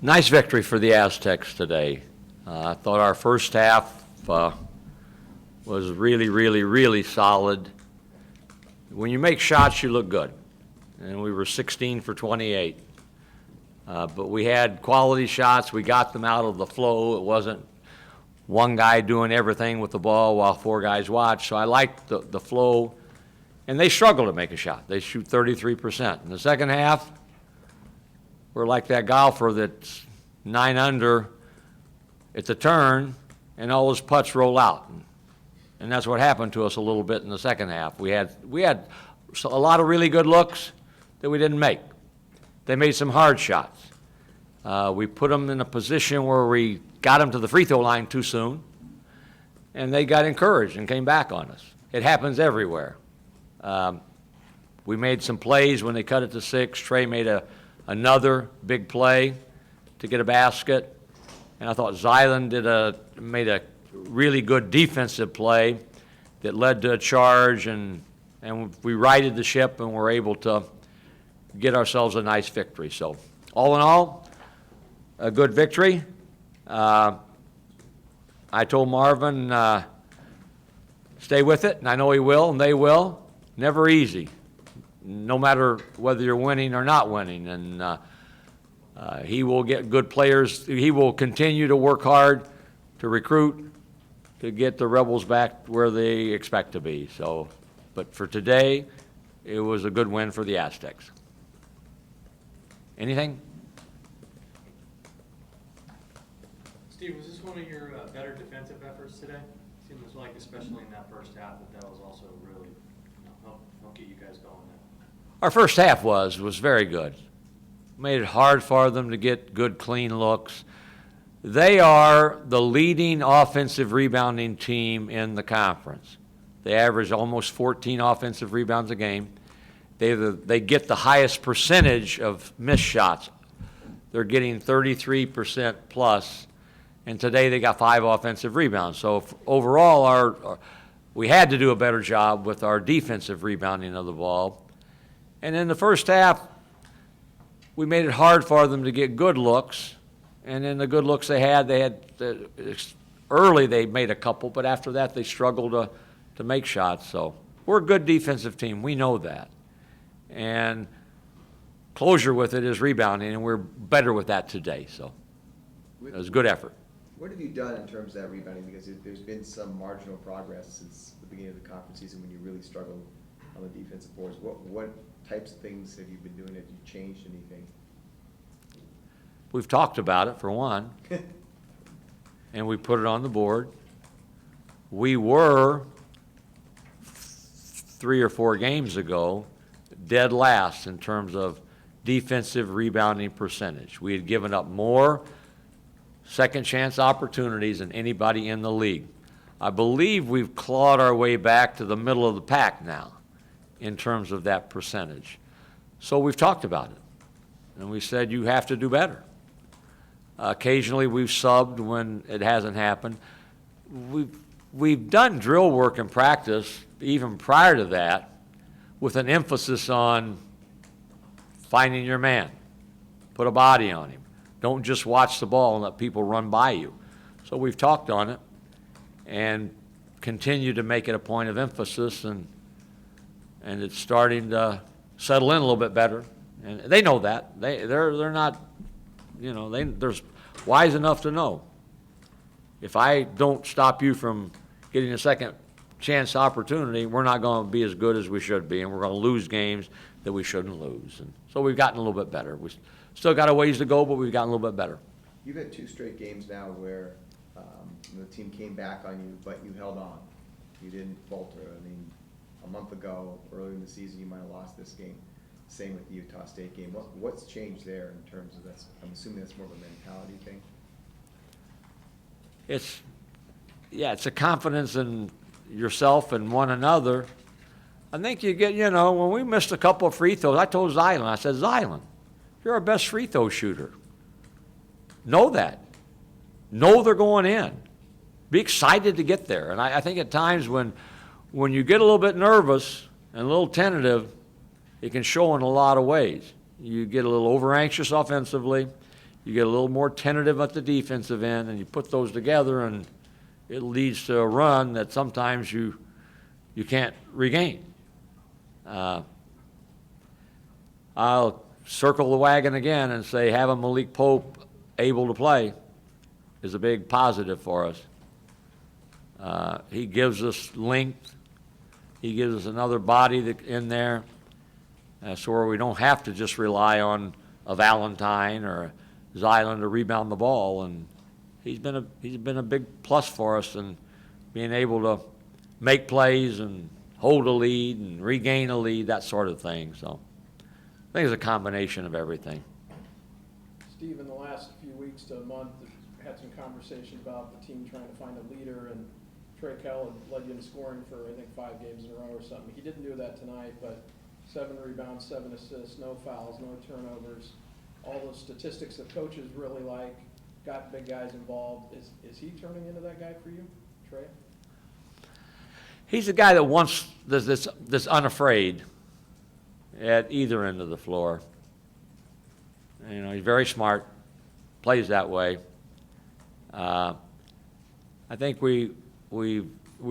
Nice victory for the Aztecs today. I thought our first half was really solid. When you make shots, you look good. And we were 16 for 28. But we had quality shots. We got them out of the flow. It wasn't one guy doing everything with the ball while four guys watched. So I liked the flow. And they struggle to make a shot. They shoot 33%. In the second half, we're like that golfer that's 9 under at the turn, and all his putts roll out. And that's what happened to us a little bit in the second half. We had a lot of really good looks that we didn't make. They made some hard shots. We put them in a position where we got them to the free throw line too soon, and they got encouraged and came back on us. It happens everywhere. We made some plays when they cut it to 6. Trey made another big play to get a basket, and I thought Zylan made a really good defensive play that led to a charge, and we righted the ship and were able to get ourselves a nice victory. So all in all, a good victory. I told Marvin, stay with it, and I know he will, and they will. Never easy, no matter whether you're winning or not winning. And he will get good players. He will continue to work hard to recruit, to get the Rebels back where they expect to be. So, but for today, it was a good win for the Aztecs. Anything? Steve, was this one of your better defensive efforts today? Seems like, especially in that first half, that was also really help get you guys going there. Our first half was very good. Made it hard for them to get good, clean looks. They are the leading offensive rebounding team in the conference. They average almost 14 offensive rebounds a game. They get the highest percentage of missed shots. They're getting 33% plus, and today they got 5 offensive rebounds. So overall, we had to do a better job with our defensive rebounding of the ball. And in the first half, we made it hard for them to get good looks. And in the good looks they had early they made a couple, but after that they struggled to make shots. So we're a good defensive team. We know that. And closure with it is rebounding, and we're better with that today. So it was a good effort. What have you done in terms of that rebounding? Because there's been some marginal progress since the beginning of the conference season when you really struggled on the defensive boards. What types of things have you been doing? Have you changed anything? We've talked about it, for one, and we put it on the board. We were 3 or 4 games ago dead last in terms of defensive rebounding percentage. We had given up more second chance opportunities than anybody in the league. I believe we've clawed our way back to the middle of the pack now in terms of that percentage. So we've talked about it, and we said you have to do better. Occasionally we've subbed when it hasn't happened. We've done drill work in practice even prior to that with an emphasis on finding your man, put a body on him. Don't just watch the ball and let people run by you. So we've talked on it and continue to make it a point of emphasis, and it's starting to settle in a little bit better. And they know that. They're not, they're wise enough to know. If I don't stop you from getting a second chance opportunity, we're not going to be as good as we should be, and we're going to lose games that we shouldn't lose. And so we've gotten a little bit better. We still got a ways to go, but we've gotten a little bit better. You've had 2 straight games now where the team came back on you, but you held on. You didn't falter. I mean, a month ago, earlier in the season, you might have lost this game. Same with the Utah State game. What's changed there in terms of that? I'm assuming that's more of a mentality thing. It's a confidence in yourself and one another. I think you get, when we missed a couple of free throws, I told Zylan, I said, Zylan, you're our best free throw shooter. Know that. Know they're going in. Be excited to get there. And I think at times when you get a little bit nervous and a little tentative, it can show in a lot of ways. You get a little over-anxious offensively. you get a little more tentative at the defensive end, and you put those together, and it leads to a run that sometimes you can't regain. I'll circle the wagon again and say having Malik Pope able to play is a big positive for us. He gives us length. He gives us another body in there, so where we don't have to just rely on a Valentine or a Zyland to rebound the ball. And he's been a big plus for us in being able to make plays and hold a lead and regain a lead, that sort of thing. So I think it's a combination of everything. Steve, in the last few weeks to a month, we've had some conversation about the team trying to find a leader, and KELL had led you in scoring for, I think, 5 games in a row or something. He didn't do that tonight, but 7 rebounds, 7 assists, no fouls, no turnovers, all those statistics that coaches really like, got big guys involved. Is he turning into that guy for you, Trey? He's a guy that wants this unafraid at either end of the floor. You know, he's very smart, plays that way. I think we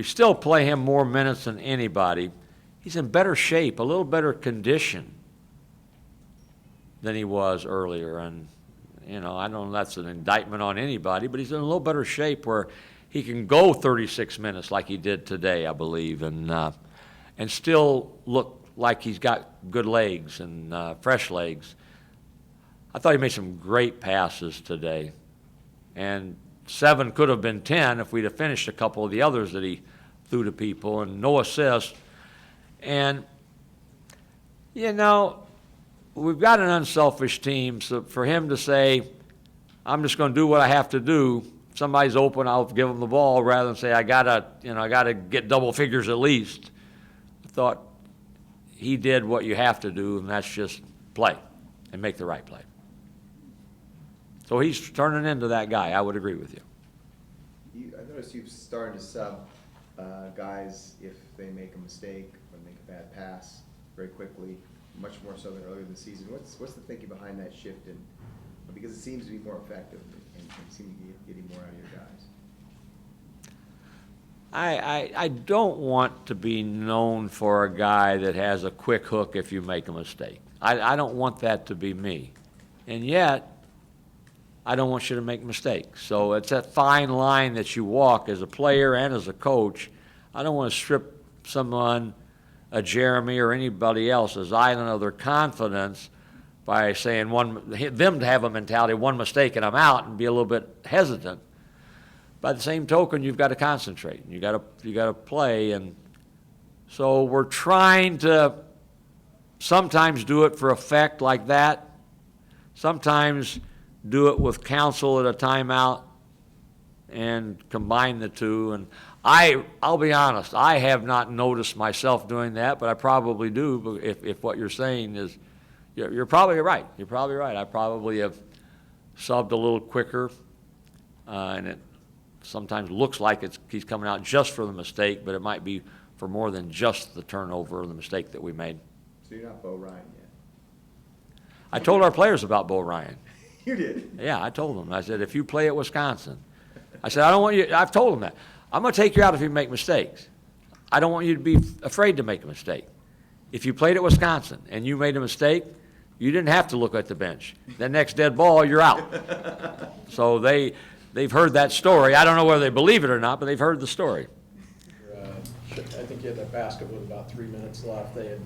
still play him more minutes than anybody. He's in better shape, a little better condition than he was earlier. And, you know, I don't know if that's an indictment on anybody, but he's in a little better shape where he can go 36 minutes like he did today, I believe, and still look like he's got good legs and fresh legs. I thought he made some great passes today. And 7 could have been 10 if we'd have finished a couple of the others that he threw to people, and no assists. And, you know, we've got an unselfish team, so for him to say, I'm just going to do what I have to do, if somebody's open, I'll give them the ball, rather than say, I gotta get double figures at least. I thought he did what you have to do, and that's just play and make the right play. So he's turning into that guy. I would agree with you. I noticed you've started to sub guys if they make a mistake or make a bad pass very quickly, much more so than earlier in the season. What's the thinking behind that shift? And because it seems to be more effective and seem to be getting more out of your guys. I don't want to be known for a guy that has a quick hook if you make a mistake. I don't want that to be me. And yet, I don't want you to make mistakes. So it's that fine line that you walk as a player and as a coach. I don't want to strip someone, a Jeremy or anybody else, as island of their confidence by saying them to have a mentality, one mistake and I'm out, and be a little bit hesitant. By the same token, you've got to concentrate. You got to play, and so we're trying to sometimes do it for effect like that. Sometimes do it with counsel at a timeout and combine the two. And I'll be honest, I have not noticed myself doing that, but I probably do. If what you're saying is, you're probably right. You're probably right. I probably have subbed a little quicker, and it sometimes looks like he's coming out just for the mistake, but it might be for more than just the turnover or the mistake that we made. So you're not Bo Ryan yet? I told our players about Bo Ryan. You did? Yeah, I told them. I said, if you play at Wisconsin, I said, I don't want you, I've told them that. I'm going to take you out if you make mistakes. I don't want you to be afraid to make a mistake. If you played at Wisconsin and you made a mistake, you didn't have to look at the bench. The next dead ball, you're out. So they've heard that story. I don't know whether they believe it or not, but they've heard the story. I think you had that basket with about 3 minutes left. They had,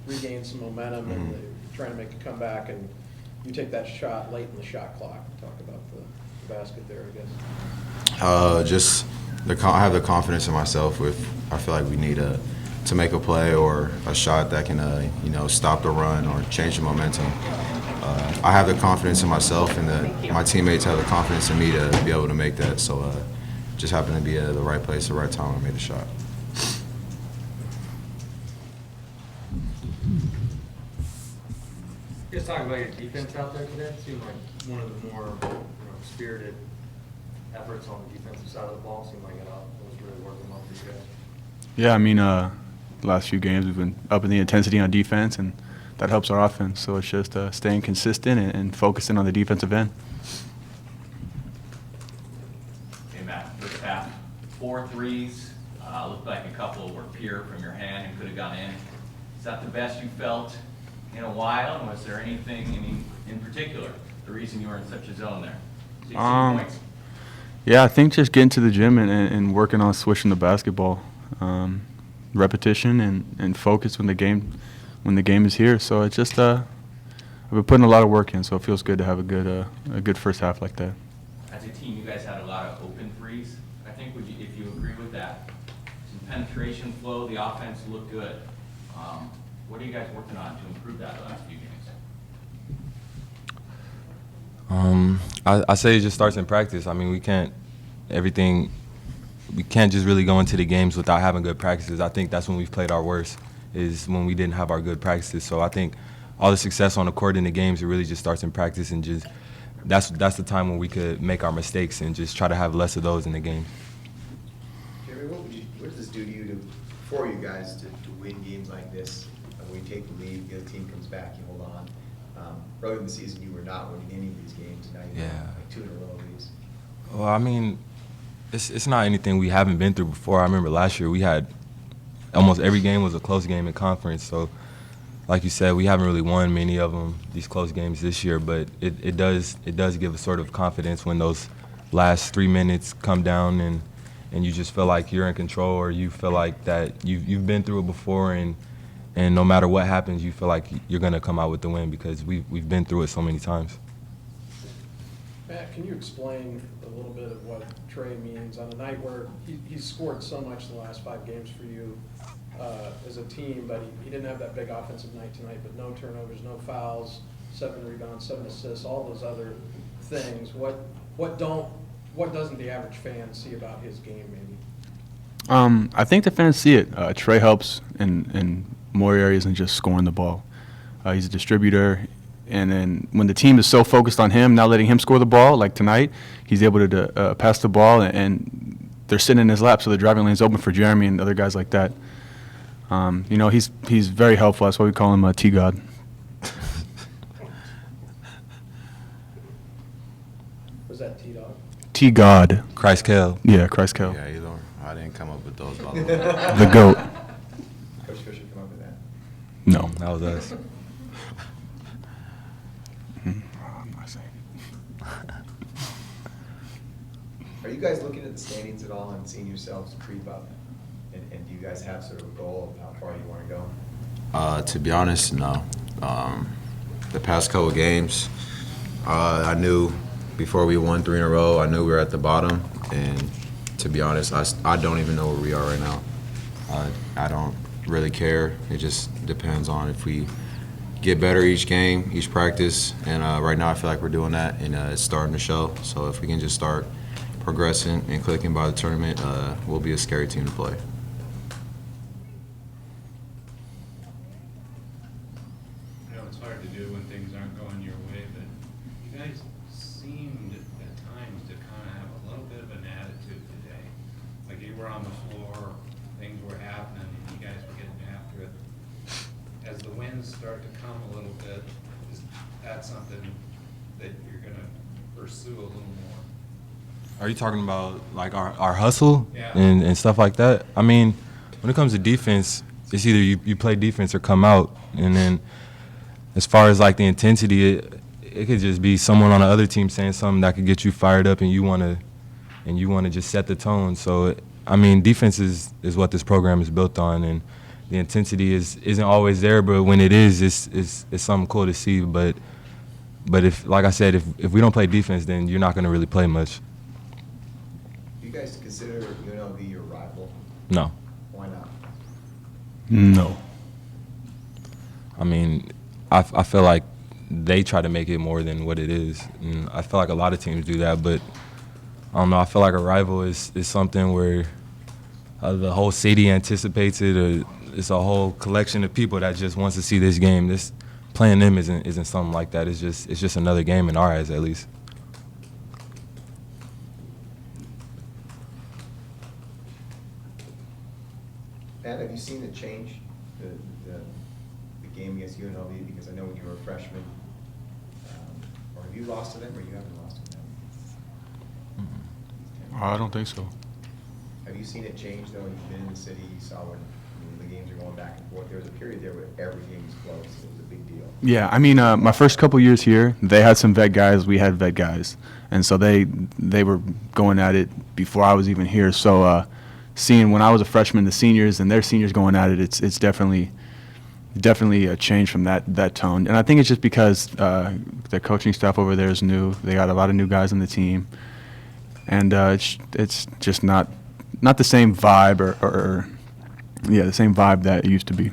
regained some momentum, and they were trying to make a comeback, and you take that shot late in the shot clock. Talk about the basket there, I guess. I have the confidence in myself. I feel like we need to make a play or a shot that can stop the run or change the momentum. I have the confidence in myself, and my teammates have the confidence in me to be able to make that. So just happened to be at the right place, the right time. I made the shot. You guys talking about your defense out there today? It seemed like one of the more spirited efforts on the defensive side of the ball. Seemed like it was really working well for you guys. Yeah, I mean, the last few games we've been upping the intensity on defense, and that helps our offense. So it's just staying consistent and focusing on the defensive end. Hey, Matt, first half, 4 threes. Looked like a couple were pure from your hand and could have gone in. Is that the best you felt in a while? And was there anything in particular, the reason you were in such a zone there? 16 points. Yeah, I think just getting to the gym and working on switching the basketball, repetition and focus when the game is here. So it's just I've been putting a lot of work in, so it feels good to have a good first half like that. As a team, you guys had a lot of open threes. I think if you agree with that, some penetration flow, the offense looked good. What are you guys working on to improve that the last few games? I say it just starts in practice. I mean, we can't just really go into the games without having good practices. I think that's when we've played our worst, is when we didn't have our good practices. So I think all the success on the court in the games, it really just starts in practice, and just that's the time when we could make our mistakes and just try to have less of those in the game. Jeremy, what does this do to you for you guys to win games like this? When you take the lead, the other team comes back, you hold on. Early in the season, you were not winning any of these games, and now you won like 2 in a row of these. Well, I mean, it's not anything we haven't been through before. I remember last year we had almost every game was a close game in conference. So, like you said, we haven't really won many of them, these close games this year. But it does give a sort of confidence when those last 3 minutes come down and you just feel like you're in control, or you feel like that you've been through it before, and no matter what happens, you feel like you're going to come out with the win because we've been through it so many times. Matt, can you explain a little bit of what Trey means on a night where he's scored so much the last 5 games for you as a team, but he didn't have that big offensive night tonight, but no turnovers, no fouls, 7 rebounds, 7 assists, all those other things. What doesn't the average fan see about his game, maybe? I think the fans see it. Trey helps in more areas than just scoring the ball. He's a distributor. And then when the team is so focused on him, not letting him score the ball, like tonight, he's able to pass the ball, and they're sitting in his lap, so the driving lane's open for Jeremy and other guys like that. He's very helpful. That's why we call him T-God. Was that T-Dog? T-God. Christ KELL. Yeah, Christ KELL. Yeah, I didn't come up with those, by the way. The GOAT. Coach Fisher come up with that. No. That was us. I'm not saying Are you guys looking at the standings at all and seeing yourselves creep up? And do you guys have sort of a goal of how far you want to go? To be honest, no. The past couple games, I knew before we won 3 in a row, I knew we were at the bottom. And to be honest, I don't even know where we are right now. I don't really care. It just depends on if we get better each game, each practice. And right now I feel like we're doing that, and it's starting to show. So if we can just start progressing and clicking by the tournament, we'll be a scary team to play. I know it's hard to do when things aren't going your way, but you guys seemed at times to kind of have a little bit of an attitude today. Like you were on the floor, things were happening, and you guys were getting after it. As the wins start to come a little bit, is that something that you're going to pursue a little more? Are you talking about like our hustle Yeah. and stuff like that? I mean, when it comes to defense, it's either you play defense or come out. And then as far as like the intensity, it could just be someone on the other team saying something that could get you fired up, and you want to just set the tone. So I mean, defense is what this program is built on, and the intensity isn't always there, but when it is, it's something cool to see. But if, like I said, if we don't play defense, then you're not going to really play much. Do you guys consider UNLV your rival? No. Why not? no. I mean, I feel like they try to make it more than what it is. And I feel like a lot of teams do that, but I don't know. I feel like a rival is something where the whole city anticipates it, or it's a whole collection of people that just wants to see this game. This playing them isn't something like that. It's just another game in our eyes, at least. Pat, have you seen the change, the game game against UNLV? Because I know when you were a freshman, or have you lost to them, or you haven't lost to them? I don't think so. Have you seen it change, though? You've been in the city, you saw when the games are going back and forth. There was a period there where every game was close. It was a big deal. Yeah, I mean, my first couple years here, they had some vet guys, we had vet guys, and so they were going at it before I was even here. So seeing when I was a freshman, the seniors and their seniors going at it, it's definitely a change from that tone. And I think it's just because the coaching staff over there is new. They got a lot of new guys on the team, and it's just not the same vibe or the same vibe that it used to be.